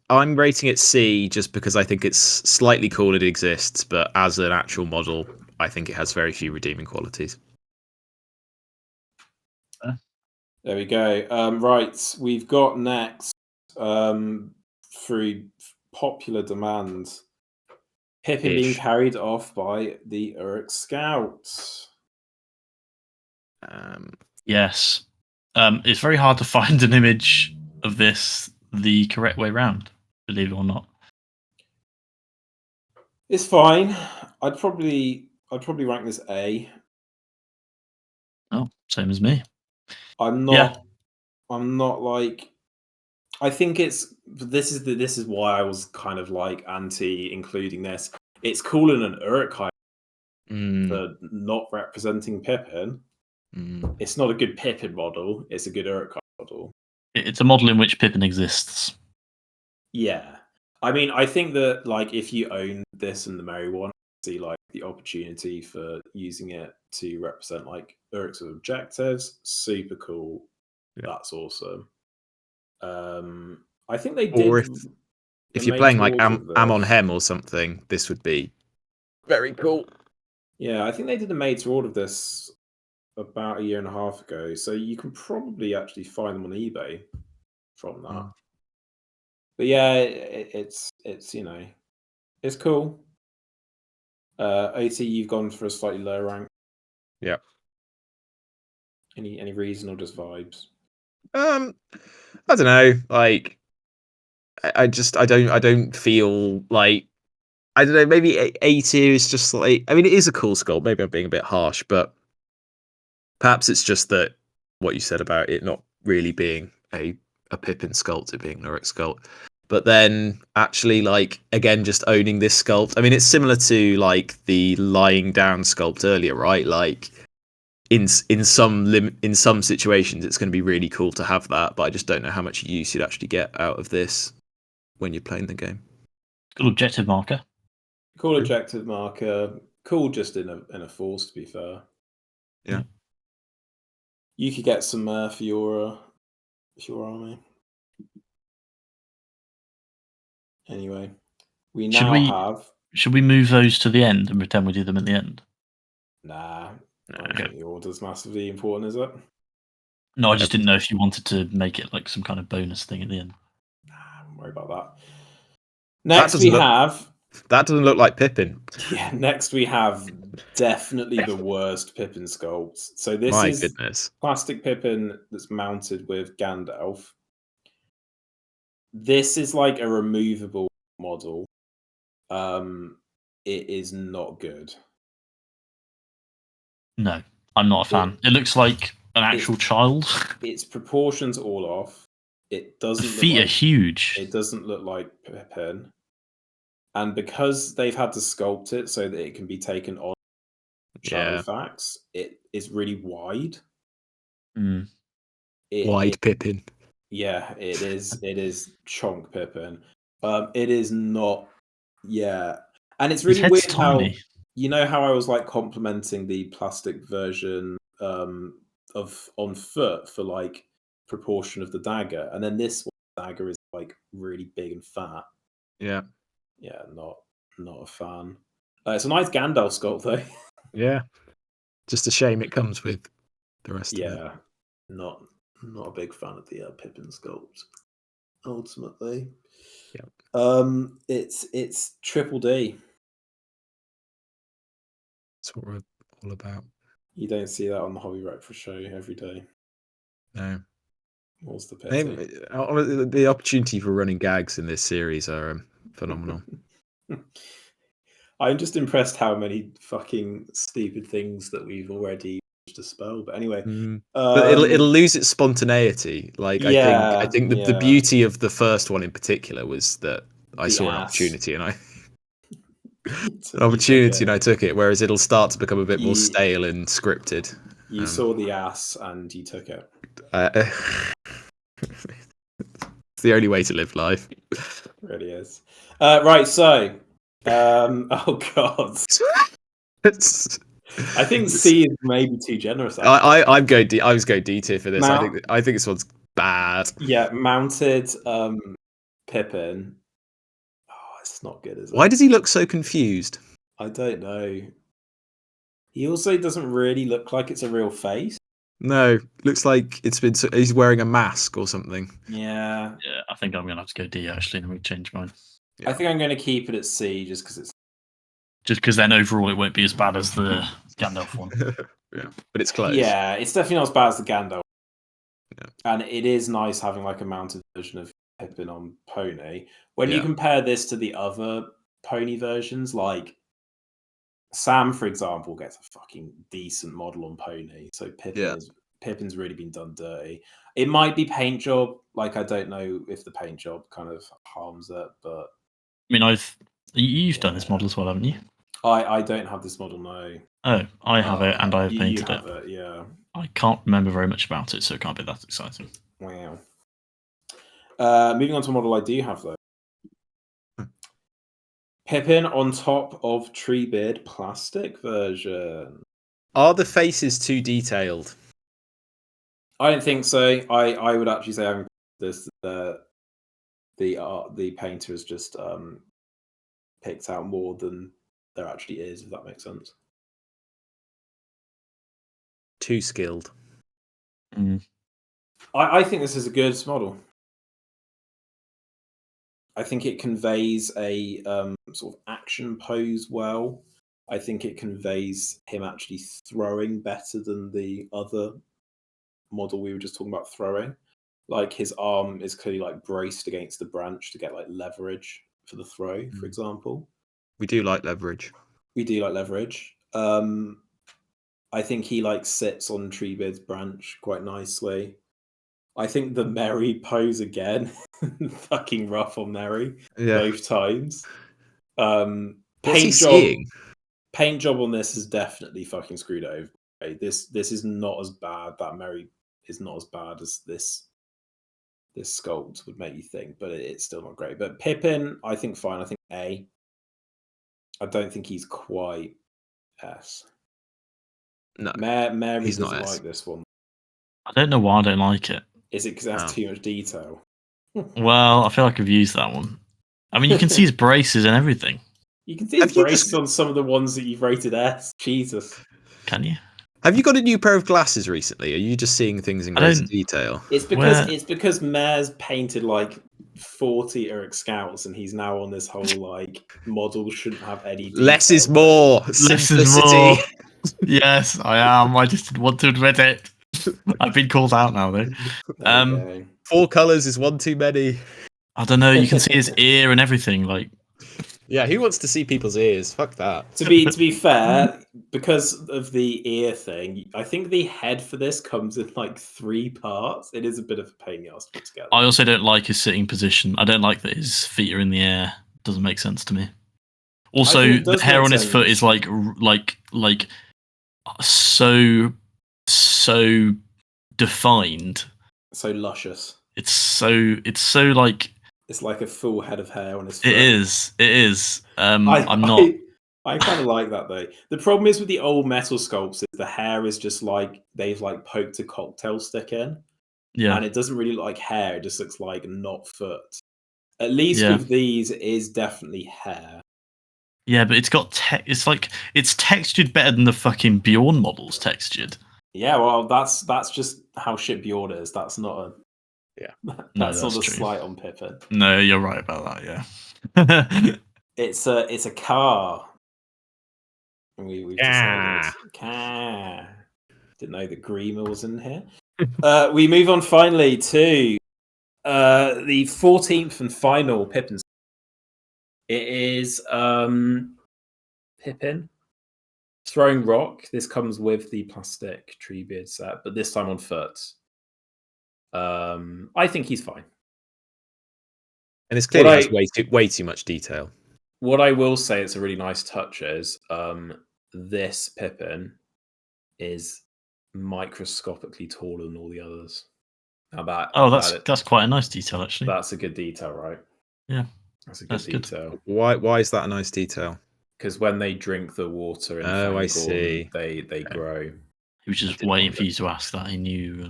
I'm rating it C just because I think it's slightly cool it exists, but as an actual model, I think it has very few redeeming qualities. There we go. Right, we've got next, through popular demand, Pippin being carried off by the Uruk Scouts. Yes. It's very hard to find an image of this the correct way round, believe it or not. It's fine. I'd probably rank this A. Oh, same as me. I'm not like. I think this is why I was kind of like anti including this. It's cool in an Uruk for not representing Pippin. It's not a good Pippin model. It's a good Uruk model. It's a model in which Pippin exists. Yeah, I mean, I think that like if you own this and the Merry one, see like the opportunity for using it to represent like Uruk's objectives. Super cool. Yeah. That's awesome. I think they did. Or if you're playing like Amon Hem or something, this would be very cool. Yeah, I think they did a made to order of this about a year and a half ago, so you can probably actually find them on eBay from that. But yeah, it's it's cool. OT, you've gone for a slightly lower rank. Yeah. Any reason or just vibes? I don't know. Like, I don't feel like, I don't know. Maybe A tier is just like, I mean, it is a cool sculpt. Maybe I'm being a bit harsh, but perhaps it's just that what you said about it not really being a Pippin sculpt, it being an Uruk sculpt. But then actually, like, again, just owning this sculpt. I mean, it's similar to like the lying down sculpt earlier, right? Like, in some situations, it's going to be really cool to have that, but I just don't know how much use you'd actually get out of this when you're playing the game. Good objective marker. Cool True. objective marker. Cool, just in a force. To be fair, Yeah. you could get some for your army. Anyway, we Should now we- have. Should we move those to the end and pretend we do them at the end? Nah, I don't Okay. think the order's massively important, is it? No, I just didn't know if you wanted to make it like some kind of bonus thing at the end. Nah, don't worry about that. Next we have. That doesn't look like Pippin. Yeah, next we have definitely the worst Pippin sculpt. So this My is goodness. plastic Pippin that's mounted with Gandalf. This is like a removable model. It is not good. No, I'm not a fan. It looks like an actual child. Its proportions all off. It The doesn't feet look are like, huge. it doesn't look like Pippin. And because they've had to sculpt it so that it can be taken on Shadowfax, it is really wide. Mm. Wide Pippin. Yeah, it is. It is chonk Pippin. It is not. Yeah, and it's really weird how, you know how I was like complimenting the plastic version of on foot for like proportion of the dagger, and then this dagger is like really big and fat. Yeah. Yeah, not a fan. It's a nice Gandalf sculpt though. Yeah. Just a shame it comes with the rest of it. Yeah, not a big fan of the Pippin sculpt. Ultimately, it's triple D. That's what we're all about. You don't see that on the Hobby Rack for show every day. No. What's the pity? The opportunity for running gags in this series are phenomenal. I'm just impressed how many fucking stupid things that we've already to spell. But anyway, but it'll lose its spontaneity. Like, yeah, I think the beauty of the first one in particular was that I saw an opportunity and I took it. Whereas it'll start to become a bit more stale and scripted. You saw the ass and you took it. It's the only way to live life. It really is. Right, so oh god. I think C is maybe too generous. I was going D tier for this. I think this one's bad. Yeah, mounted Pippin. Oh, it's not good, is it? Why does he look so confused? I don't know. He also doesn't really look like it's a real face. No, looks like he's wearing a mask or something. Yeah. Yeah, I think I'm gonna have to go D actually. Let me change mine. Yeah. I think I'm going to keep it at C just because then overall it won't be as bad as the Gandalf one. Yeah, but it's close. Yeah, it's definitely not as bad as the Gandalf. Yeah. And it is nice having like a mounted version of Pippin on Pony. When you compare this to the other Pony versions, like Sam, for example, gets a fucking decent model on Pony. So Pippin's really been done dirty. It might be paint job. Like, I don't know if the paint job kind of harms it, but I mean, you've done this model as well, haven't you? I don't have this model, no. Oh, I have it, and I have painted it. Yeah. I can't remember very much about it, so it can't be that exciting. Wow. Moving on to a model I do have, though. Pippin on top of Treebeard plastic version. Are the faces too detailed? I don't think so. I would actually say having this the painter has just picked out more than there actually is, if that makes sense. Too skilled. I think this is a good model. I think it conveys a sort of action pose well. I think it conveys him actually throwing better than the other model we were just talking about throwing. Like his arm is clearly like braced against the branch to get like leverage for the throw, for example. We do like leverage. We do like leverage. I think he like sits on Treebeard's branch quite nicely. I think the Merry pose again, fucking rough on Merry both times. What's he seeing? Paint job on this is definitely fucking screwed over. Okay? This is not as bad. That Merry is not as bad as this sculpt would make you think, but it's still not great. But Pippin, I think fine. I think A. I don't think he's quite S. No, Mary he's doesn't not S. like this one. I don't know why I don't like it. Is it because it has too much detail? Well, I feel like I've used that one. I mean, you can see his braces and everything. You can see his braces on some of the ones that you've rated S. Jesus. Can you? Have you got a new pair of glasses recently? Are you just seeing things in greater detail? It's because Mare's painted like 40 Eric Scouts, and he's now on this whole like model shouldn't have any detail. Less is more. Simplicity. Less is more. Yes, I am. I just didn't want to admit it. I've been called out now, though. 4 colours is one too many. I don't know. You can see his ear and everything. Like, yeah, who wants to see people's ears? Fuck that. To be fair, because of the ear thing, I think the head for this comes in like 3 parts. It is a bit of a pain in the ass to put together. I also don't like his sitting position. I don't like that his feet are in the air. Doesn't make sense to me. Also, the hair on his foot is like so defined. So luscious. It's so like. It's like a full head of hair on his foot. It is. I'm not. I kind of like that though. The problem is with the old metal sculpts is the hair is just like they've like poked a cocktail stick in. Yeah. And it doesn't really look like hair. It just looks like not foot. At least with these, it is definitely hair. Yeah, but it's got it's textured better than the fucking Bjorn models textured. Yeah, well, that's just how shit Bjorn is. That's not a that's not a slight on Pippin. No, you're right about that. Yeah, it's a car. We decided car. Didn't know that Grima was in here. We move on finally to the 14th and final Pippin. It is Pippin throwing rock. This comes with the plastic Treebeard set, but this time on foot. I think he's fine. And it's clearly has way too much detail. What I will say, it's a really nice touch is this Pippin is microscopically taller than all the others. Now that's quite a nice detail, actually. That's a good detail, right? Yeah, that's a good detail. Why is that a nice detail? Because when they drink the water in I see. They grow. He was just waiting for you to ask that. He knew.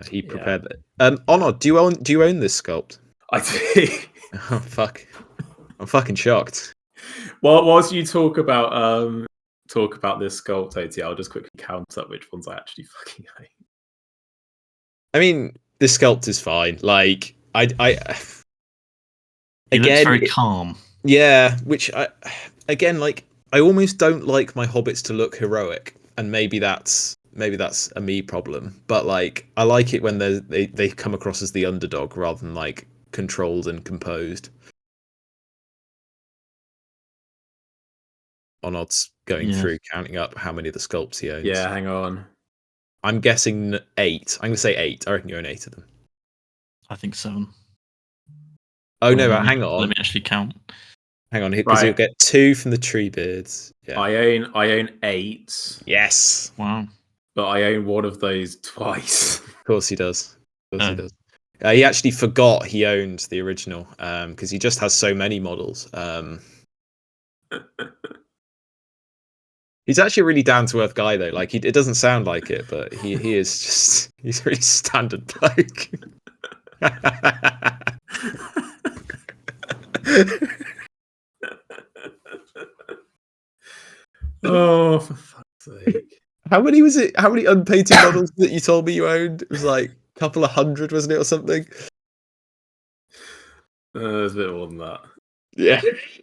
He prepared it. Honor, do you own this sculpt? I do. Oh fuck! I'm fucking shocked. Well, whilst you talk about this sculpt, OT, I'll just quickly count up which ones I actually fucking hate. I mean, this sculpt is fine. Like, he looks very calm. Yeah, which I almost don't like my hobbits to look heroic, and maybe that's a me problem. But like, I like it when they come across as the underdog rather than like controlled and composed. Onod's going through counting up how many of the sculpts he owns. Yeah, hang on. I'm guessing 8. I'm going to say 8. I reckon you own 8 of them. I think 7. Oh, no, but hang on. Let me actually count. Hang on, because you'll get 2 from the Treebeards. Yeah. I own 8. Yes. Wow. But I own one of those twice. Of course he does. He does. He actually forgot he owned the original because he just has so many models. He's actually a really down-to-earth guy, though. Like, it doesn't sound like it, but he is just... He's a really standard bloke. Oh, for fuck's sake. How many unpainted models that you told me you owned? It was like a couple of hundred, wasn't it, or something? There's a bit more than that. Yeah,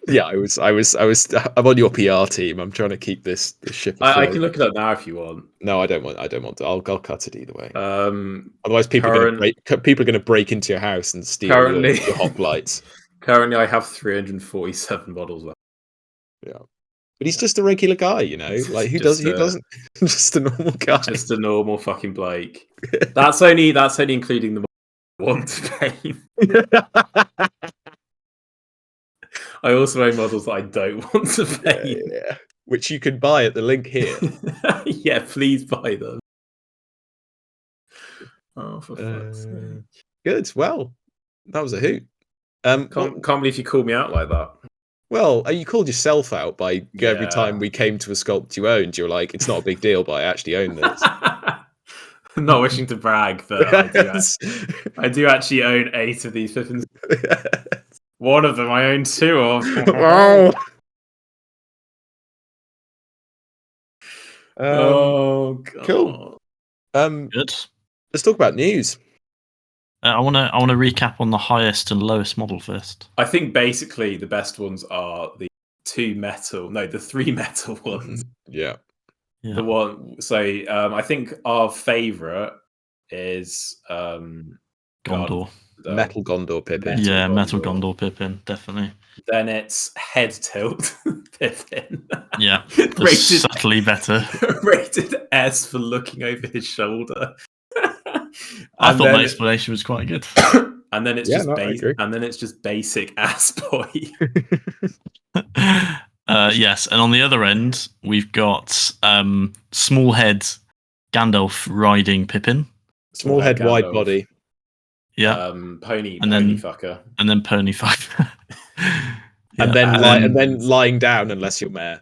yeah. I'm on your PR team. I'm trying to keep this ship afloat. I can look it up now if you want. No, I don't want to. I'll cut it either way. Um, Otherwise, people are going to break into your house and steal your hot lights. Currently, I have 347 models left. Yeah, but he's just a regular guy, you know. Like who doesn't? Just a normal guy. Just a normal fucking Blake. That's only including the want to paint. I also own models that I don't want to paint. Yeah. Which you can buy at the link here. Yeah, please buy them. Oh, for fuck's sake. Good. Well, that was a hoot. Can't believe you called me out like that. Well, you called yourself out by every time we came to a sculpt you owned. You were like, "It's not a big deal, but I actually own this." Not wishing to brag, but I do actually own 8 of these Pippins. One of them I own 2 of. Oh, God. Cool. Good. Let's talk about news. I want to recap on the highest and lowest model first. I think basically the best ones are the 3 metal ones. Yeah. The one. So I think our favorite is Gondor. Metal Gondor Pippin. Metal Gondor Pippin, definitely. Then it's head tilt Pippin. Yeah, rated subtly better. Rated S for looking over his shoulder. I thought the explanation was quite good. And then it's just basic ass boy. Yes, and on the other end we've got small head Gandalf riding Pippin. Small head, wide body. Yeah. Pony fucker. And then pony fucker. And then lying down unless you're mayor.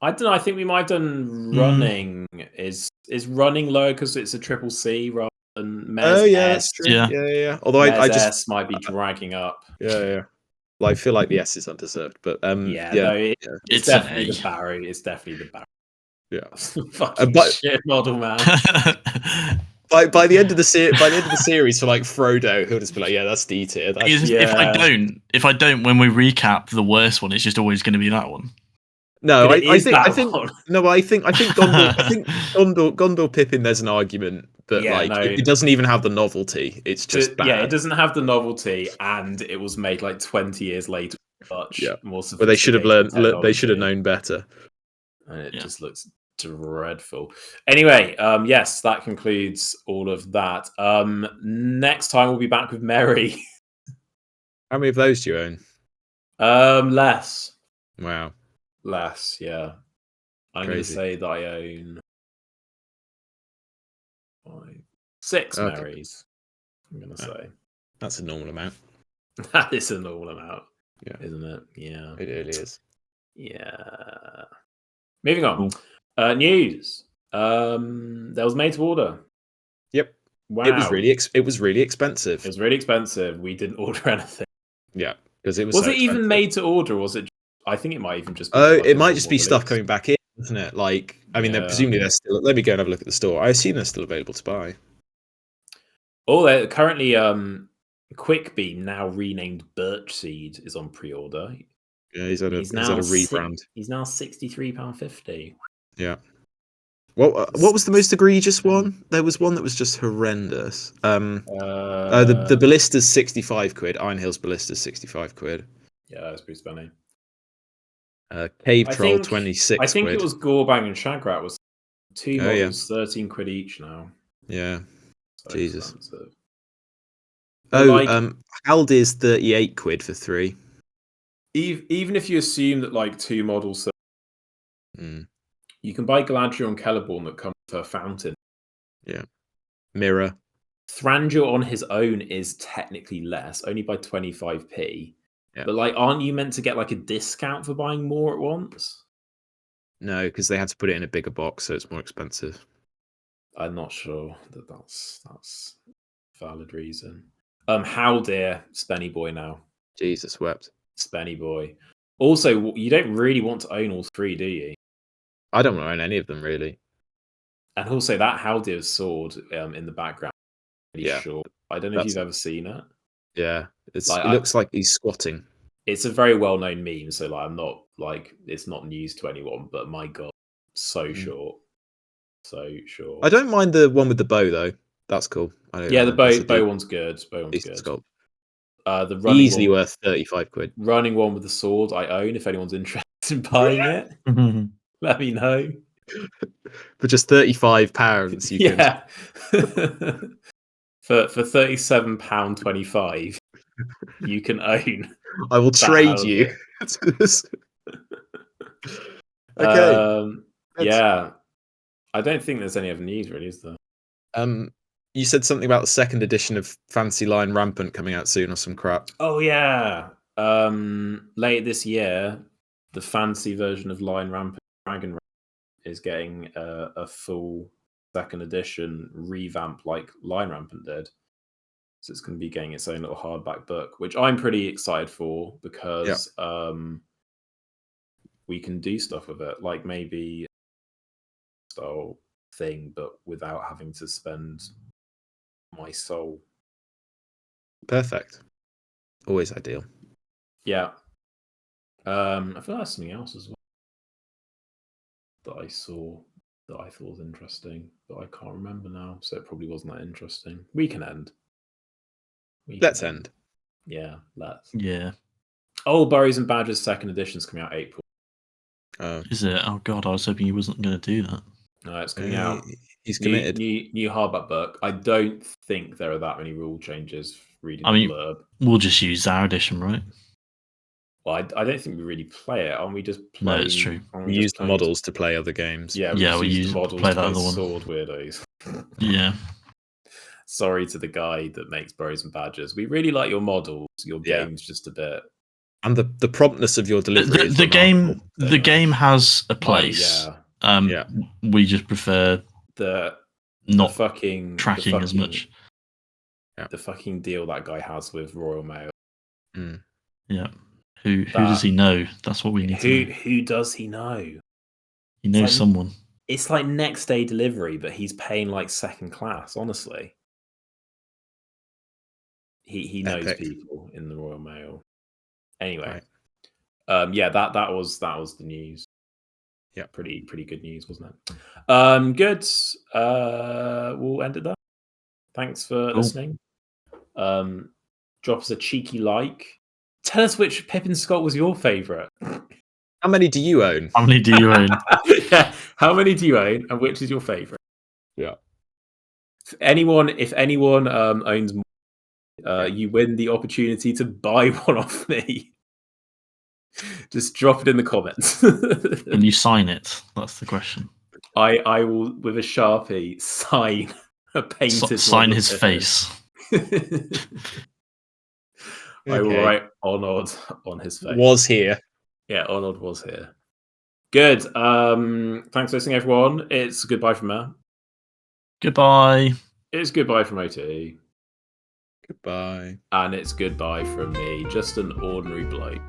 I don't know. I think we might have done running. Is running lower because it's a triple C rather than Mayor's that's true. Yeah. Although I just S might be dragging up. Yeah. Well, I feel like the S is undeserved, but it's definitely the Barry. It's definitely the Barry. Yeah. Fucking shit model, man. By the end of the series, for like Frodo, he'll just be like, "Yeah, that's D tier." If I don't, when we recap the worst one, it's just always going to be that one. No, I think Gondor Pippin. There's an argument that it doesn't even have the novelty. It's just bad. Yeah, it doesn't have the novelty, and it was made like 20 years later. More but they should have learned. They should have known better. And it just looks dreadful. Anyway, yes, that concludes all of that. Next time we'll be back with Mary. How many of those do you own? Less. Wow. Less, yeah. I'm going to say that I own 6 Marys. I'm going to say that's a normal amount. That is a normal amount, isn't it? Yeah, it really is. Yeah. Moving on. News. That was made to order. Yep. Wow. It was really expensive. It was really expensive. We didn't order anything. Yeah, because it was. Was it even made to order? Or was it? I think it might even just. It might just be stuff coming back in, isn't it? Like, I mean, presumably they're still. Let me go and have a look at the store. I assume they're still available to buy. Oh, they're currently Quick Beam, now renamed Birchseed, is on pre-order. Yeah, he's had a rebrand. He's now £63.50. Yeah. What was the most egregious one? There was one that was just horrendous. The Ballista's £65. Iron Hill's Ballista's £65. Yeah, that's pretty stunning. Cave Troll £26. I think it was Gorebang and Shagrat was 2 models, £13 each now. Yeah. So Jesus. Expensive. Haldir's £38 for 3. Even if you assume that like 2 models, you can buy Galadriel and Celeborn that come with her fountain. Yeah. Mirror. Thranduil on his own is technically less, only by 25p. Yeah. But like, aren't you meant to get like a discount for buying more at once? No, because they had to put it in a bigger box, so it's more expensive. I'm not sure that's a valid reason. Haldir, Spenny Boy now. Jesus wept. Spenny Boy. Also, you don't really want to own all 3, do you? I don't want to own any of them, really. And also, that Haldir's sword in the background, really short. I don't know if you've ever seen it. Yeah, it looks like he's squatting. it's a very well-known meme, so like I'm not like it's not news to anyone. But my god, so short, so short. I don't mind the one with the bow though. That's cool. Yeah, the that's a bow one's good. Bow one's decent good. sculpt. The running Easily one, worth 35 quid. running one with the sword I own. If anyone's interested in buying it, let me know. For just £35, you can. Yeah. for £37.25, you can own. I will trade that you. Okay. Okay. Yeah. I don't think there's any other news really, is there? You said something about the second edition of Fantasy Line Rampant coming out soon or some crap. Oh yeah. Late this year, the fancy version of Line Rampant Dragon is getting a full second edition revamp like Line Rampant did. So it's going to be getting its own little hardback book, which I'm pretty excited for because we can do stuff with it, like maybe style thing, but without having to spend my soul. Perfect. Always ideal. Yeah. I feel like something else as well that I saw that I thought was interesting, but I can't remember now, so it probably wasn't that interesting. We can end. Let's end. Yeah, let's. Yeah. Oh, Burries and Badgers second edition's coming out April. Is it? Oh god, I was hoping he wasn't going to do that. No, it's coming out. He's committed. New hardback book. I don't think there are that many rule changes. Reading I mean, the blurb. We'll just use our edition, right? Well, I don't think we really play it. Aren't we just playing? No, it's true. We use the models to play other games. Yeah, we use use the models play to that play other one. sword weirdos. Yeah. Sorry to the guy that makes Burries and Badgers. We really like your models. Your game's just a bit. And the promptness of your delivery. The game has a place. We just prefer not fucking tracking as much. The fucking deal that guy has with Royal Mail. Yeah. Who does he know? That's what we need to know. Who does he know? He knows someone. It's like next day delivery, but he's paying like second class, honestly. He knows people in the Royal Mail. Anyway. Right. That was the news. Yeah, pretty good news, wasn't it? Good. We'll end it there. Thanks for listening. Drop us a cheeky like. Tell us which Pippin sculpt was your favourite. How many do you own? How many do you own? Yeah, how many do you own, and which is your favourite? Yeah. If anyone owns more, you win the opportunity to buy one off me. Just drop it in the comments. Can you sign it? That's the question. I will, with a Sharpie, sign a painted sign his face. I will write Arnold on his face. Was here. Yeah, Arnold was here. Good. Thanks for listening, everyone. It's goodbye from Matt. Goodbye. It's goodbye from OT. Goodbye. And it's goodbye from me, just an ordinary bloke.